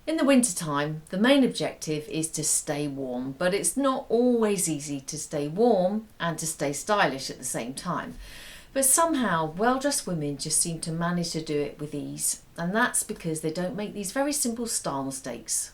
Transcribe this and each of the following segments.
In the winter time, the main objective is to stay warm, but it's not always easy to stay warm and to stay stylish at the same time. But somehow, well-dressed women just seem to manage to do it with ease, and that's because they don't make these very simple style mistakes.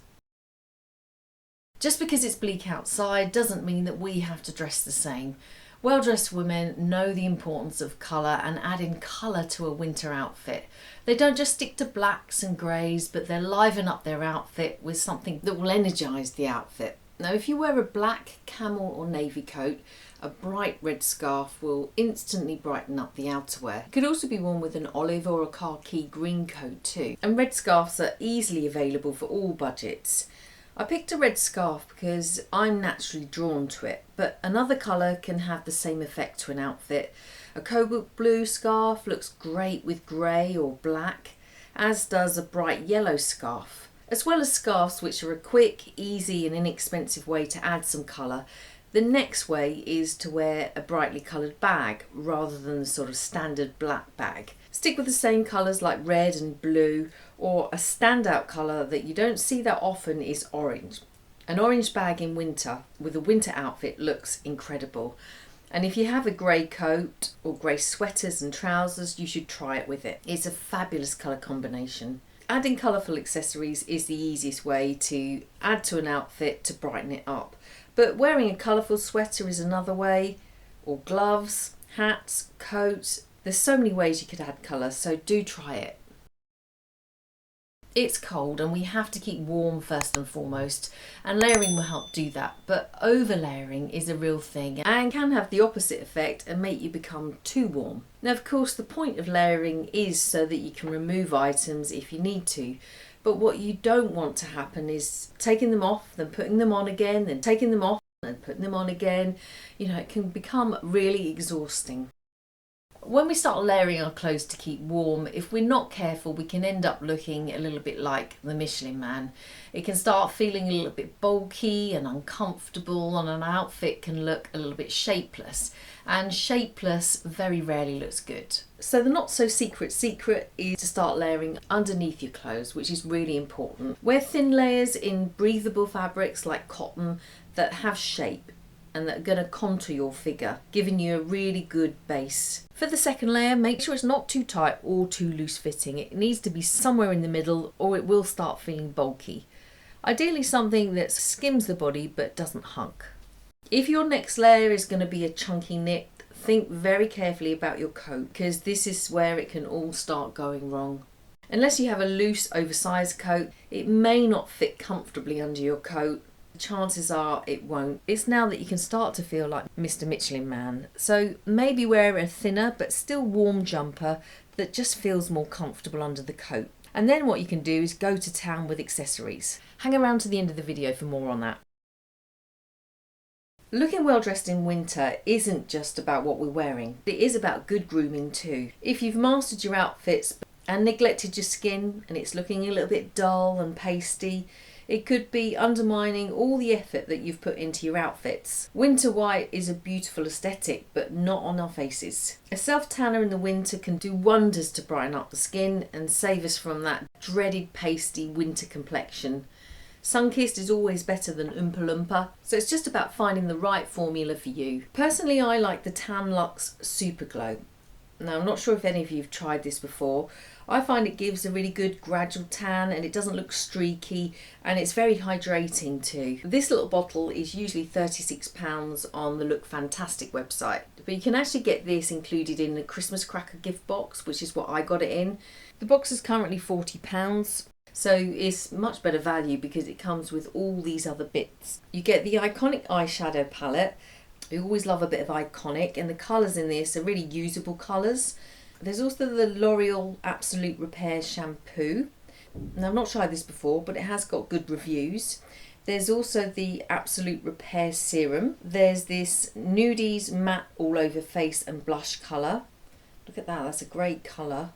Just because it's bleak outside doesn't mean that we have to dress the same. Well-dressed women know the importance of colour and adding colour to a winter outfit. They don't just stick to blacks and greys, but they liven up their outfit with something that will energise the outfit. Now, if you wear a black, camel or navy coat, a bright red scarf will instantly brighten up the outerwear. It could also be worn with an olive or a khaki green coat too. And red scarves are easily available for all budgets. I picked a red scarf because I'm naturally drawn to it, but another colour can have the same effect to an outfit. A cobalt blue scarf looks great with grey or black, as does a bright yellow scarf. As well as scarves which are a quick, easy and inexpensive way to add some colour, the next way is to wear a brightly coloured bag rather than the sort of standard black bag. Stick with the same colours like red and blue, or a standout colour that you don't see that often is orange. An orange bag in winter with a winter outfit looks incredible. And if you have a grey coat or grey sweaters and trousers, you should try it with it. It's a fabulous colour combination. Adding colourful accessories is the easiest way to add to an outfit to brighten it up. But wearing a colourful sweater is another way, or gloves, hats, coats. There's so many ways you could add colour, so do try it. It's cold and we have to keep warm first and foremost, and layering will help do that, but over layering is a real thing and can have the opposite effect and make you become too warm. Now, of course, the point of layering is so that you can remove items if you need to, but what you don't want to happen is taking them off, then putting them on again, then taking them off and putting them on again. You know, it can become really exhausting. When we start layering our clothes to keep warm, if we're not careful, we can end up looking a little bit like the Michelin Man. It can start feeling a little bit bulky and uncomfortable, and an outfit can look a little bit shapeless. And shapeless very rarely looks good. So the not so secret is to start layering underneath your clothes, which is really important. Wear thin layers in breathable fabrics like cotton that have shape and that are going to contour your figure, giving you a really good base. For the second layer, make sure it's not too tight or too loose fitting. It needs to be somewhere in the middle or it will start feeling bulky. Ideally something that skims the body but doesn't hunk. If your next layer is going to be a chunky knit, think very carefully about your coat, because this is where it can all start going wrong. Unless you have a loose, oversized coat, it may not fit comfortably under your coat. Chances are it won't. It's now that you can start to feel like Mr. Michelin Man. So maybe wear a thinner but still warm jumper that just feels more comfortable under the coat. And then what you can do is go to town with accessories. Hang around to the end of the video for more on that. Looking well dressed in winter isn't just about what we're wearing. It is about good grooming too. If you've mastered your outfits and neglected your skin and it's looking a little bit dull and pasty, it could be undermining all the effort that you've put into your outfits. Winter white is a beautiful aesthetic, but not on our faces. A self-tanner in the winter can do wonders to brighten up the skin and save us from that dreaded pasty winter complexion. Sun-kissed is always better than Oompa Loompa, so it's just about finding the right formula for you. Personally, I like the Tan Luxe Super Glow. Now, I'm not sure if any of you have tried this before. I find it gives a really good gradual tan and it doesn't look streaky, and it's very hydrating too. This little bottle is usually £36 on the Look Fantastic website, but you can actually get this included in the Christmas cracker gift box, which is what I got it in. The box is currently £40, so it's much better value because it comes with all these other bits. You get the iconic eyeshadow palette. I always love a bit of iconic, and the colours in this are really usable colours. There's also the L'Oreal Absolute Repair shampoo. Now, I've not tried this before, but it has got good reviews. There's also the Absolute Repair serum. There's this Nudies matte all over face and blush colour. Look at that, that's a great colour.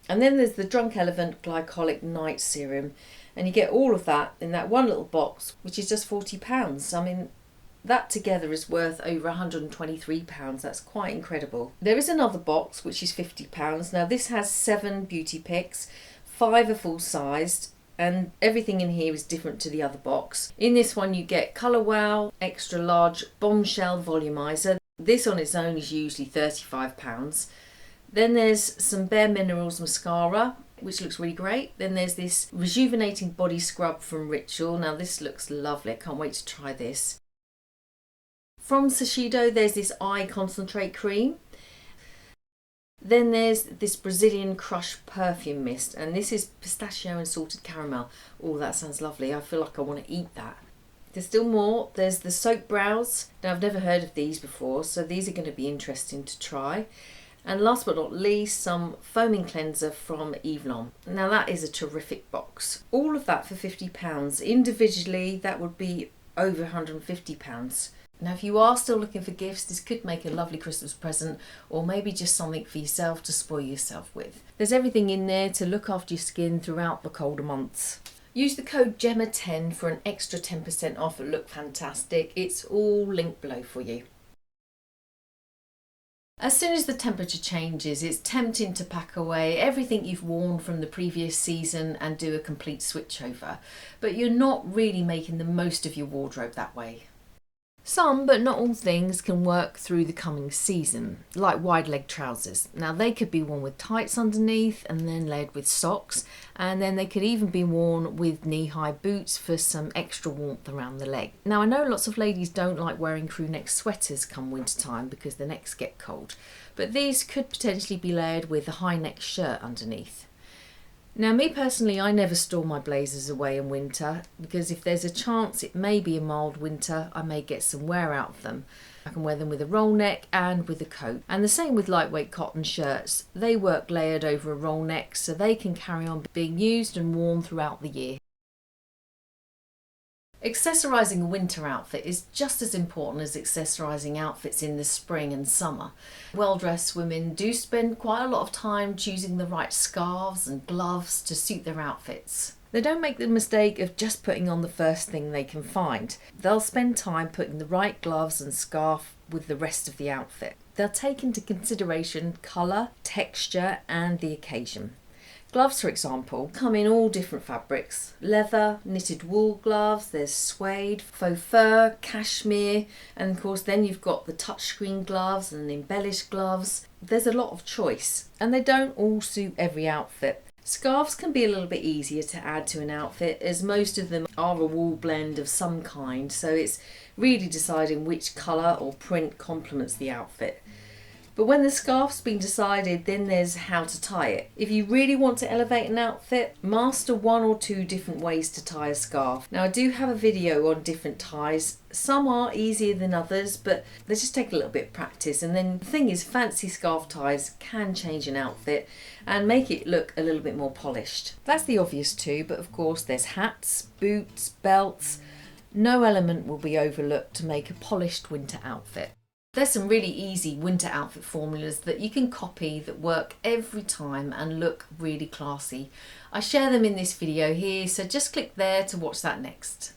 And then there's the Drunk Elephant Glycolic Night Serum, and you get all of that in that one little box, which is just £40. I mean, that together is worth over £123. That's quite incredible. There is another box which is £50. Now, this has 7 beauty picks, 5 are full sized, and everything in here is different to the other box. In this one you get Colour Wow Extra Large Bombshell Volumizer. This on its own is usually £35. Then there's some Bare Minerals mascara, which looks really great. Then there's this Rejuvenating Body Scrub from Ritual. Now this looks lovely, I can't wait to try this. From Shiseido there's this Eye Concentrate Cream. Then there's this Brazilian Crush Perfume Mist, and this is pistachio and salted caramel. Oh, that sounds lovely. I feel like I want to eat that. There's still more. There's the Soap Brows. Now, I've never heard of these before, so these are going to be interesting to try. And last but not least, some foaming cleanser from Evelyn. Now, that is a terrific box. All of that for £50. Individually, that would be over £150. Now, if you are still looking for gifts, this could make a lovely Christmas present, or maybe just something for yourself to spoil yourself with. There's everything in there to look after your skin throughout the colder months. Use the code GEMMA10 for an extra 10% off at Look Fantastic. It's all linked below for you. As soon as the temperature changes, it's tempting to pack away everything you've worn from the previous season and do a complete switch over. But you're not really making the most of your wardrobe that way. Some, but not all things, can work through the coming season, like wide leg trousers. Now they could be worn with tights underneath and then layered with socks, and then they could even be worn with knee-high boots for some extra warmth around the leg. Now I know lots of ladies don't like wearing crew neck sweaters come winter time because their necks get cold, but these could potentially be layered with a high neck shirt underneath. Now me personally, I never store my blazers away in winter because if there's a chance it may be a mild winter, I may get some wear out of them. I can wear them with a roll neck and with a coat. And the same with lightweight cotton shirts. They work layered over a roll neck so they can carry on being used and worn throughout the year. Accessorising a winter outfit is just as important as accessorising outfits in the spring and summer. Well-dressed women do spend quite a lot of time choosing the right scarves and gloves to suit their outfits. They don't make the mistake of just putting on the first thing they can find. They'll spend time putting the right gloves and scarf with the rest of the outfit. They'll take into consideration colour, texture and the occasion. Gloves, for example, come in all different fabrics. Leather, knitted wool gloves, there's suede, faux fur, cashmere, and of course then you've got the touchscreen gloves and embellished gloves. There's a lot of choice, and they don't all suit every outfit. Scarves can be a little bit easier to add to an outfit as most of them are a wool blend of some kind, so it's really deciding which colour or print complements the outfit. But when the scarf's been decided, then there's how to tie it. If you really want to elevate an outfit, master one or two different ways to tie a scarf. Now I do have a video on different ties. Some are easier than others, but they just take a little bit of practice. And then the thing is, fancy scarf ties can change an outfit and make it look a little bit more polished. That's the obvious two, but of course there's hats, boots, belts. No element will be overlooked to make a polished winter outfit. There's some really easy winter outfit formulas that you can copy that work every time and look really classy. I share them in this video here, so just click there to watch that next.